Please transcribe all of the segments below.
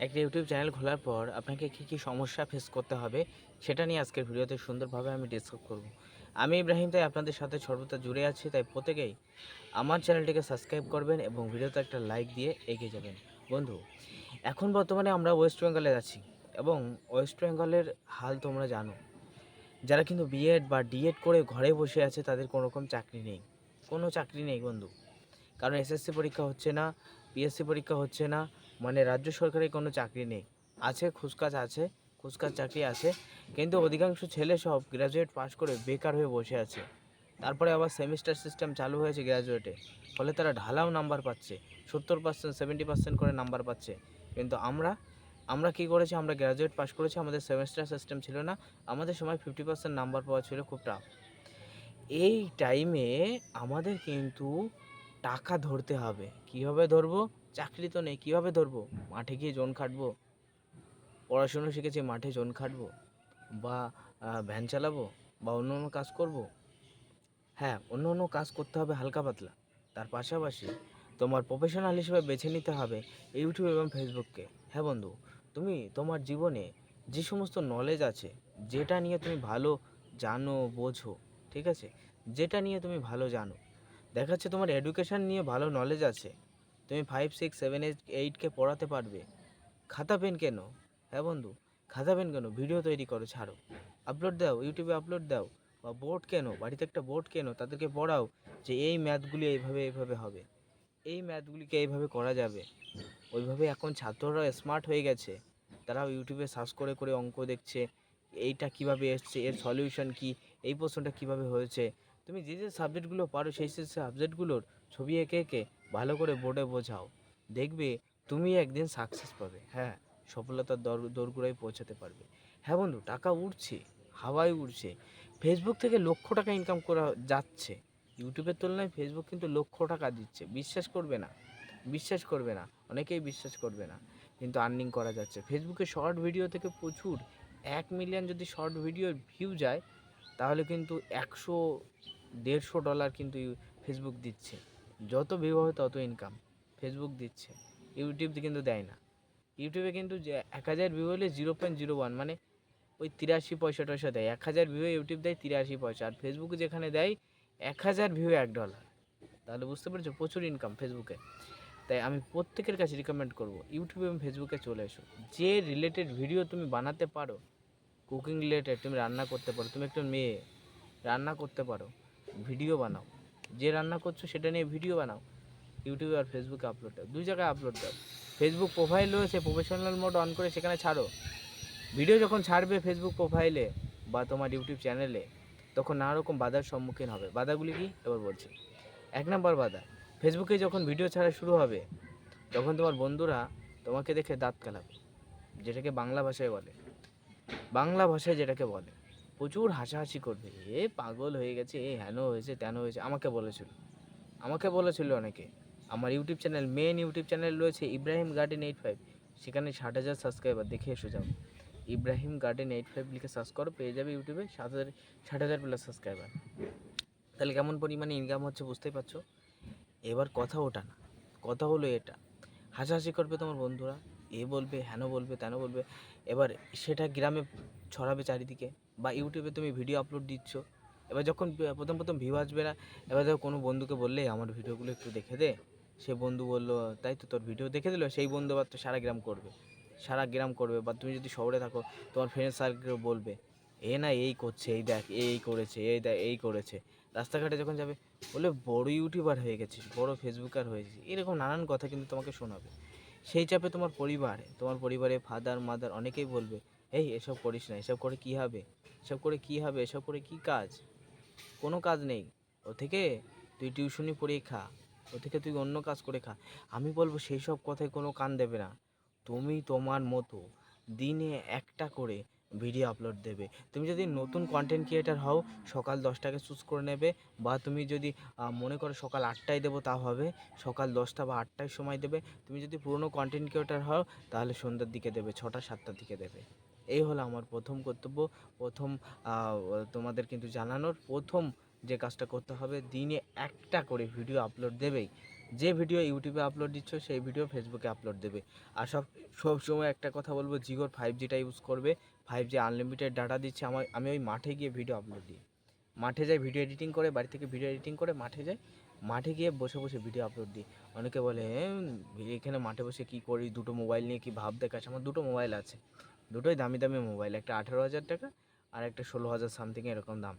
একটা YouTube channel খোলার পর আপনাকে কী সমস্যা ফেস করতে হবে সেটা নিয়ে আজকের ভিডিওতে সুন্দরভাবে আমি ডিসকাস করব। আমি ইব্রাহিম, তাই আপনাদের সাথে সর্বদা জুড়ে আছি। তাই প্রত্যেকেই আমার চ্যানেলটিকে সাবস্ক্রাইব করবেন এবং ভিডিওতে একটা লাইক দিয়ে এগিয়ে যাবেন। বন্ধু, এখন বর্তমানে আমরা ওয়েস্ট বেঙ্গলে আছি এবং ওয়েস্ট বেঙ্গলের হাল তোমরা জানো। যারা কিন্তু বিএড বা ডিএড করে ঘরে বসে আছে তাদের কোনো রকম চাকরি নেই, কোনো চাকরি নেই বন্ধু। কারণ এসএসসি পরীক্ষা হচ্ছে না, পিএসসি পরীক্ষা হচ্ছে না, মানে রাজ্য সরকারের কোনো চাকরি নেই। আছে খুচকাচ, আছে খুচকাচ চাকরি আছে, কিন্তু অধিকাংশ ছেলে সব গ্র্যাজুয়েট পাস করে বেকার হয়ে বসে আছে। তারপরে আবার সেমিস্টার সিস্টেম চালু হয়েছে গ্র্যাজুয়েটে, ফলে তারা ঢালাও নাম্বার পাচ্ছে, 70%, 70% করে নাম্বার পাচ্ছে। কিন্তু আমরা কী করেছি, আমরা গ্র্যাজুয়েট পাস করেছি, আমাদের সেমিস্টার সিস্টেম ছিল না, আমাদের সময় 50% নাম্বার পাওয়া ছিল খুব টাফ। এই টাইমে আমাদের কিন্তু টাকা ধরতে হবে। কীভাবে ধরবো? চাকরি তো নেই, কীভাবে ধরবো? মাঠে গিয়ে জন খাটবো? পড়াশুনো শিখেছি, মাঠে জন খাটবো বা ভ্যান চালাবো বা অন্য অন্য কাজ করব? হ্যাঁ, অন্য অন্য কাজ করতে হবে হালকা পাতলা। তার পাশাপাশি তোমার প্রফেশনাল হিসেবে বেছে নিতে হবে ইউটিউব এবং ফেসবুককে। হ্যাঁ বন্ধু, তুমি তোমার জীবনে যে সমস্ত নলেজ আছে, যেটা নিয়ে তুমি ভালো জানো বোঝো, ঠিক আছে, যেটা নিয়ে তুমি ভালো জানো, দেখা যাচ্ছে তোমার এডুকেশান নিয়ে ভালো নলেজ আছে, তুমি 5, 6, 7, 8কে পড়াতে পারবে। খাতা পেন কেন? হ্যাঁ বন্ধু, খাতা পেন কেন? ভিডিও তৈরি করো, ছাড়ো, আপলোড দাও, ইউটিউবে আপলোড দাও। বা বোর্ড কেন, বাড়িতে একটা বোর্ড কেন, তাদেরকে পড়াও যে এই ম্যাথগুলি এইভাবে এইভাবে হবে, এই ম্যাথগুলিকে এইভাবে করা যাবে। ওইভাবে এখন ছাত্ররা স্মার্ট হয়ে গেছে, তারাও ইউটিউবে সার্চ করে করে অঙ্ক দেখছে, এইটা কিভাবে এসছে, এর সলিউশন কি, এই প্রশ্নটা কিভাবে হয়েছে। তুমি যে যে সাবজেক্টগুলো পারো সেই সেই সাবজেক্টগুলোর ছবি এঁকে এঁকে ভালো করে বোর্ডে বোঝাও, দেখবে তুমি একদিন সাকসেস পাবে। হ্যাঁ, সফলতার দোরগোড়ায় পৌঁছাতে পারবে। হ্যাঁ বন্ধু, টাকা উঠছে, হাওয়ায় উঠছে। ফেসবুক থেকে লক্ষ টাকা ইনকাম করা যাচ্ছে, ইউটিউবের তুলনায় ফেসবুক কিন্তু লক্ষ টাকা দিচ্ছে। বিশ্বাস করবে না, বিশ্বাস করবে না, অনেকেই বিশ্বাস করবে না, কিন্তু আর্নিং করা যাচ্ছে ফেসবুকে শর্ট ভিডিও থেকে প্রচুর। 1 মিলিয়ন যদি শর্ট ভিডিও ভিউ যায়, তাহলে কিন্তু 100-150 ডলার কিন্তু ফেসবুক দিচ্ছে। যত ভিউ হবে তত ইনকাম ফেসবুক দিচ্ছে, ইউটিউব কিন্তু দেয় না। ইউটিউবে কিন্তু যে 1000 ভিউ হলে 0.01, মানে ওই 83 পয়সা টয়সা দেয়। 1000 ভিউ ইউটিউব দেয় 83 পয়সা, আর ফেসবুকে যেখানে দেয় 1000 ভিউ $1। তাহলে বুঝতে পেরেছো, প্রচুর ইনকাম ফেসবুকে। তাই আমি প্রত্যেকের কাছে রিকমেন্ড করব, ইউটিউব এবং ফেসবুকে চলে এসো। যে রিলেটেড ভিডিও তুমি বানাতে পারো, কুকিং রিলেটেড, তুমি রান্না করতে পারো, তুমি একটা মেয়ে রান্না করতে পারো, ভিডিও বানাও। যে রান্না করছো সেটা নিয়ে ভিডিও বানাও, ইউটিউবে আর ফেসবুকে আপলোড দাও, দুই জায়গায় আপলোড দাও। ফেসবুক প্রোফাইল রয়েছে, প্রফেশনাল মোড অন করে সেখানে ছাড়ো। ভিডিও যখন ছাড়বে ফেসবুক প্রোফাইলে বা তোমার ইউটিউব চ্যানেলে, তখন নানা রকম বাধার সম্মুখীন হবে। বাধাগুলি কি এবার বলছি। 1 নম্বর বাধা, ফেসবুকে যখন ভিডিও ছাড়া শুরু হবে, তখন তোমার বন্ধুরা তোমাকে দেখে দাঁত কালাবে, যেটাকে বাংলা ভাষায় বলে, বাংলা ভাষায় যেটাকে বলে, প্রচুর হাসাহাসি করবে, এ পাগল হয়ে গেছে, এ হেন হয়েছে তেন হয়েছে। আমাকে বলেছিল অনেকে। আমার YouTube channel, main YouTube channel রয়েছে ইব্রাহিম গার্ডেন 85, সেখানে 60,000 সাবস্ক্রাইবার, দেখে এসে যাও। ইব্রাহিম গার্ডেন 85 লিখে সার্চ করো, পেয়ে যাবে ইউটিউবে 60,000 প্লাস সাবস্ক্রাইবার। তাহলে কেমন পরিমাণে ইনকাম হচ্ছে বুঝতেই পারছো। এবার কথা ওটা না, কথা হলো এটা, হাসাহাসি করবে তোমার বন্ধুরা, এ বলবে, হেন বলবে, তেন বলবে। এবার সেটা গ্রামে ছড়াবে চারিদিকে, বা ইউটিউবে তুমি ভিডিও আপলোড দিচ্ছ। এবার যখন প্রথম প্রথম ভিউ আসবে না, এবার দেখো কোনো বন্ধুকে বললে আমার ভিডিওগুলো একটু দেখে দে, সে বন্ধু বললো তাই তো, তোর ভিডিও দেখে দিল, সেই বন্ধু আবার তো সারা গ্রাম করবে। বা তুমি যদি শহরে থাকো, তোমার ফ্রেন্ড সার্কেল বলবে, এ না এই করছে, এই দেখ এই করেছে, এই দেখ এই করেছে। রাস্তাঘাটে যখন যাবে, বলে বড় ইউটিউবার হয়ে গেছিস, বড় ফেসবুকার হয়েছিস, এরকম নানান কথা কিন্তু তোমাকে শোনাবে। সেই চাপে তোমার পরিবারে ফাদার মাদার অনেকেই বলবে, এই এসব করিস না, এসব করে কী হবে, এসব করে কী হবে, এসব করে কী কাজ, কোনো কাজ নেই, ও থেকে তুই টিউশনি পড়িয়ে খা, ও থেকে তুই অন্য কাজ করে খা। আমি বলবো সেই সব কথায় কোনো কান দেবে না। তুমি তোমার মতো দিনে একটা করে ভিডিও আপলোড দেবে। তুমি যদি নতুন কন্টেন্ট ক্রিয়েটার হও, সকাল 10টাকে চুজ করে নেবে। বা তুমি যদি মনে করো সকাল 8টায় দেবো, তা হবে সকাল 10টা বা 8টায় সময় দেবে। তুমি যদি পুরনো কন্টেন্ট ক্রিয়েটার হও, তাহলে সন্ধ্যার দিকে দেবে, 6টা 7টার দিকে দেবে। এই হলো আমার প্রথম কর্তব্য, প্রথম তোমাদের কিন্তু জানানোর প্রথম যে কাজটা করতে হবে, দিনে একটা করে ভিডিও আপলোড দেবেই। যে ভিডিও ইউটিউবে আপলোড দিচ্ছ সেই ভিডিও ফেসবুকে আপলোড দেবে। আর সবসময় একটা কথা বলবো, জিওর 5Gটা ইউজ করবে। 5G আনলিমিটেড ডাটা দিচ্ছে। আমি ওই মাঠে গিয়ে ভিডিও আপলোড দিই, মাঠে যাই ভিডিও এডিটিং করে, বাড়ি থেকে ভিডিও এডিটিং করে মাঠে যাই, মাঠে গিয়ে বসে বসে ভিডিও আপলোড দিই। অনেকে বলে এখানে মাঠে বসে কী করি, দুটো মোবাইল নিয়ে কি ভাব দেখাস। আমার দুটো মোবাইল আছে, দুটোই দামি দামি মোবাইল, একটা 18,000 টাকা আর একটা 16,000 সামথিং এরকম দাম।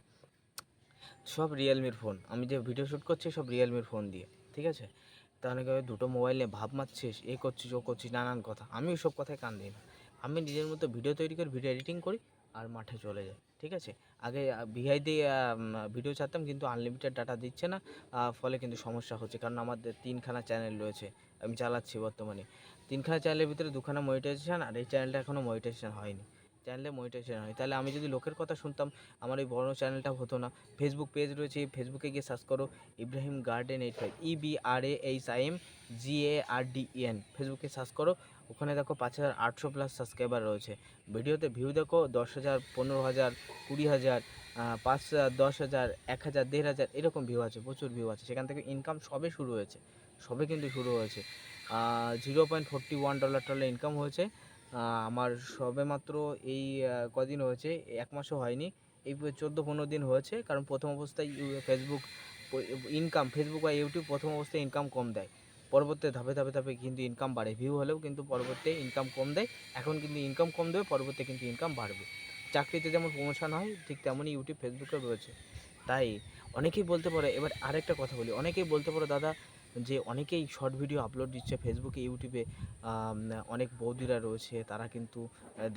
সব রিয়েলমির ফোন, আমি যে ভিডিও শ্যুট করছি সব রিয়েলমির ফোন দিয়ে, ঠিক আছে। তা অনেকে দুটো মোবাইল নিয়ে ভাব মারছিস, এ করছিস ও করছিস, নানান কথা। আমি ওই সব কথায় কান দিই না। আমি নিজের মতো ভিডিও তৈরি করি, ভিডিও এডিটিং করি আর মাঠে চলে যাই, ঠিক আছে। আগে ভিআই দিয়ে ভিডিও ছাড়তাম, কিন্তু আনলিমিটেড ডাটা দিচ্ছে না, ফলে কিন্তু সমস্যা হচ্ছে। কারণ আমাদের 3খানা চ্যানেল রয়েছে, আমি চালাচ্ছি বর্তমানে। 3খানা চ্যানেলের ভিতরে 2খানা মনিটাইজেশন, আর এই চ্যানেলটা এখনও মনিটাইজেশন হয়নি। চ্যানেলে মনিটাইজেশন হয়, তাহলে আমি যদি লোকের কথা শুনতাম আমার এই বড় চ্যানেলটা হতো না। ফেসবুক পেজ রয়েছে, ফেসবুকে গিয়ে সার্চ করো ইব্রাহিম গার্ডেন 85, EBRAHIMGARDEN, ফেসবুকে সার্চ করো। ওখানে দেখো 5,800 প্লাস সাবস্ক্রাইবার রয়েছে। ভিডিওতে ভিউ দেখো 10,000, 15,000, 20,000, 5,000, 10,000, 1,000, 1,500 এরকম ভিউ আছে, প্রচুর ভিউ আছে। সেখান থেকে ইনকাম সবে শুরু হয়েছে, সবে কিন্তু শুরু হয়েছে। $0.41 ইনকাম হয়েছে আমার সবে মাত্র। এই কদিন হয়েছে, 1 মাসও হয়নি, এই 14-15 দিন হয়েছে। কারণ প্রথম অবস্থায় ফেসবুক বা ইউটিউব প্রথম অবস্থায় ইনকাম কম দেয়, পরবর্তী ধাপে ধাপে ধাপে কিন্তু ইনকাম বাড়ে। ভিউ হলেও কিন্তু পরবর্তী ইনকাম কম দেয়। এখন কিন্তু ইনকাম কম দেবে, পরবর্তী কিন্তু ইনকাম বাড়বে। চাকরিতে যেমন প্রমোশন হয় ঠিক তেমনই ইউটিউব ফেসবুকে রয়েছে। তাই অনেকেই বলতে পারে, এবার আরেকটা কথা বলি, অনেকেই বলতে পারো দাদা যে অনেকেই শর্ট ভিডিও আপলোড দিচ্ছে ফেসবুকে, ইউটিউবে। অনেক বৌদিরা রয়েছে, তারা কিন্তু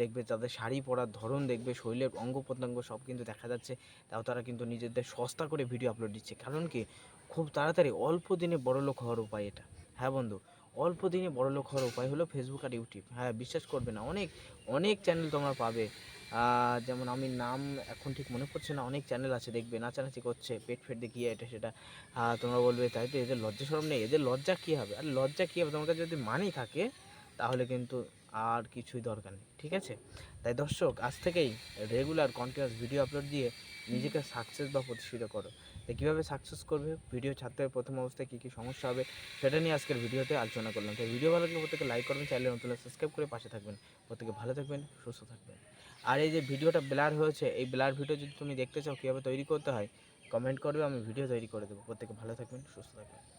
দেখবে তাদের শাড়ি পরার ধরন দেখবে, শরীরের অঙ্গ প্রত্যঙ্গ সব কিন্তু দেখা যাচ্ছে, তাও তারা কিন্তু নিজেদের সস্তা করে ভিডিও আপলোড দিচ্ছে। কারণ কি, খুব তাড়াতাড়ি অল্প দিনে বড়লোক হওয়ার উপায় এটা। হ্যাঁ বন্ধু, অল্প দিনে বড়লোক হওয়ার উপায় হলো ফেসবুক আর ইউটিউব। হ্যাঁ, বিশ্বাস করবে না, অনেক অনেক চ্যানেল তোমরা পাবে। যেমন আমি নাম এখন ঠিক মনে পড়ছে না, অনেক চ্যানেল আছে, দেখবে নাচানাচি করছে, পেট ফেট দেখিয়ে এটা সেটা। তোমরা বলবে তাই তো, এদের লজ্জা শরম নেই, এদের লজ্জা কী হবে? আর লজ্জা কী হবে, তোমার কাছে যদি মানি থাকে তাহলে কিন্তু আর কিছুই দরকার নেই, ঠিক আছে। তাই দর্শক, আজ থেকেই রেগুলার কন্টিনিউয়াস ভিডিও আপলোড দিয়ে নিজেকে সাকসেস বা প্রতিষ্ঠিত করো। তাই কীভাবে সাকসেস করবে, ভিডিও ছাড়তে হবে প্রথম অবস্থায় কী কী সমস্যা হবে, সেটা নিয়ে আজকের ভিডিওতে আলোচনা করলাম। তাই ভিডিও ভালো লাগলে প্রত্যেকে লাইক করবেন, চ্যানেলে নতুন সাবস্ক্রাইব করে পাশে থাকবেন। প্রত্যেকে ভালো থাকবেন, সুস্থ থাকবেন। আর এই যে ভিডিওটা ব্লার হয়েছে, এই ব্লার ভিডিও যদি তুমি দেখতে চাও কীভাবে তৈরি করতে হয়, কমেন্ট করবে, আমি ভিডিও তৈরি করে দেবো। প্রত্যেকে ভালো থাকবেন, সুস্থ থাকবেন।